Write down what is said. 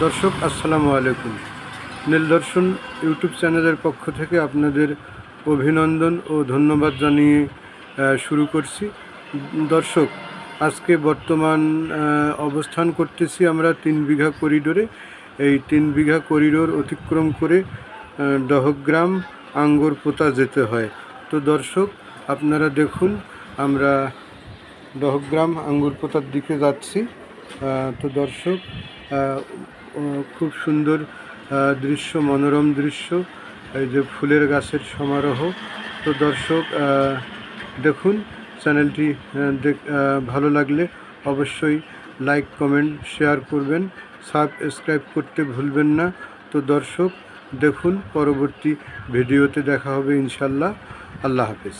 দর্শক আসসালামু আলাইকুম। নীলদর্শন ইউটিউব চ্যানেলের পক্ষ থেকে আপনাদের অভিনন্দন ও ধন্যবাদ জানিয়ে শুরু করছি। দর্শক, আজকে বর্তমান অবস্থান করতেছি আমরা 3 বিঘা করিডোরে। এই 3 বিঘা করিডোর অতিক্রম করে দহগ্রাম আঙ্গরপোতা যেতে হয়। তো দর্শক, আপনারা দেখুন, আমরা দহগ্রাম আঙ্গরপোতার দিকে যাচ্ছি। তো দর্শক, খুব সুন্দর দৃশ্য, মনোরম দৃশ্য, এই যে ফুলের গাছের সমারোহ। তো দর্শক দেখুন, চ্যানেলটি ভালো লাগলে অবশ্যই লাইক, কমেন্ট, শেয়ার করবেন, সাবস্ক্রাইব করতে ভুলবেন না। তো দর্শক দেখুন, পরবর্তী ভিডিওতে দেখা হবে ইনশাল্লাহ। আল্লাহ হাফেজ।